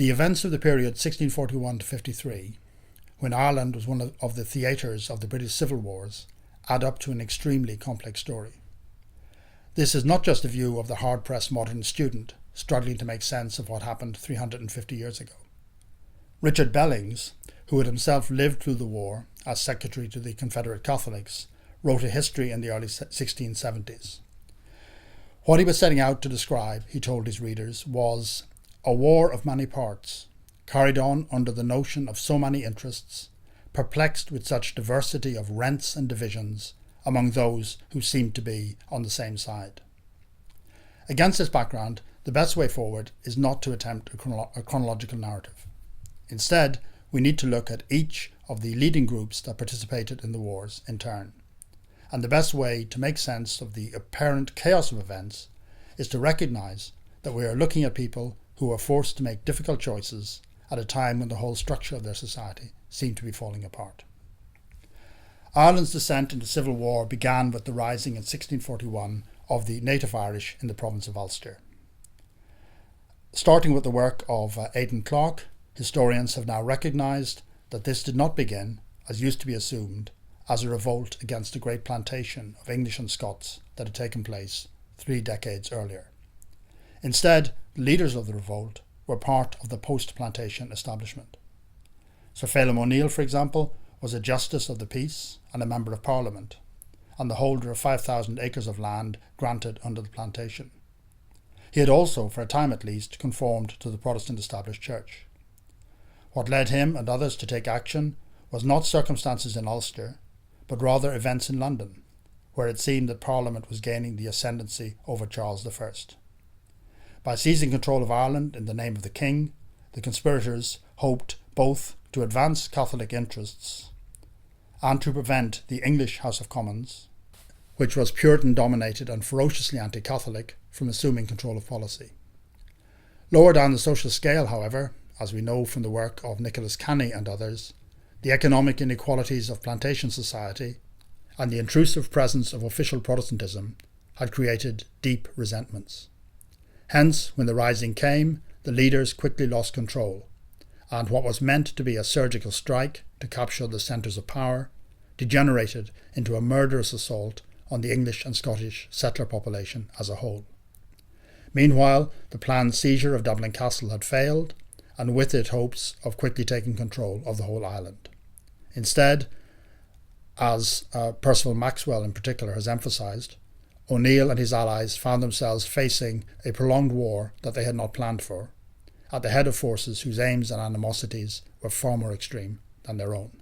The events of the period 1641 to 53, when Ireland was one of the theatres of the British Civil Wars, add up to an extremely complex story. This is not just a view of the hard-pressed modern student struggling to make sense of what happened 350 years ago. Richard Bellings, who had himself lived through the war as secretary to the Confederate Catholics, wrote a history in the early 1670s. What he was setting out to describe, he told his readers, was a war of many parts, carried on under the notion of so many interests, perplexed with such diversity of rents and divisions among those who seemed to be on the same side. Against this background, the best way forward is not to attempt a chronological narrative. Instead, we need to look at each of the leading groups that participated in the wars in turn. And the best way to make sense of the apparent chaos of events is to recognise that we are looking at people who were forced to make difficult choices at a time when the whole structure of their society seemed to be falling apart. Ireland's descent into civil war began with the rising in 1641 of the native Irish in the province of Ulster. Starting with the work of Aidan Clark, historians have now recognised that this did not begin, as used to be assumed, as a revolt against a great plantation of English and Scots that had taken place 3 decades earlier. Instead, the leaders of the revolt were part of the post-plantation establishment. Sir Phelim O'Neill, for example, was a Justice of the Peace and a Member of Parliament, and the holder of 5,000 acres of land granted under the plantation. He had also, for a time at least, conformed to the Protestant established church. What led him and others to take action was not circumstances in Ulster, but rather events in London, where it seemed that Parliament was gaining the ascendancy over Charles I. By seizing control of Ireland in the name of the King, the conspirators hoped both to advance Catholic interests and to prevent the English House of Commons, which was Puritan-dominated and ferociously anti-Catholic, from assuming control of policy. Lower down the social scale, however, as we know from the work of Nicholas Canny and others, the economic inequalities of plantation society and the intrusive presence of official Protestantism had created deep resentments. Hence, when the rising came, the leaders quickly lost control, and what was meant to be a surgical strike to capture the centres of power degenerated into a murderous assault on the English and Scottish settler population as a whole. Meanwhile, the planned seizure of Dublin Castle had failed, and with it hopes of quickly taking control of the whole island. Instead, as Percival Maxwell in particular has emphasised, O'Neill and his allies found themselves facing a prolonged war that they had not planned for, at the head of forces whose aims and animosities were far more extreme than their own.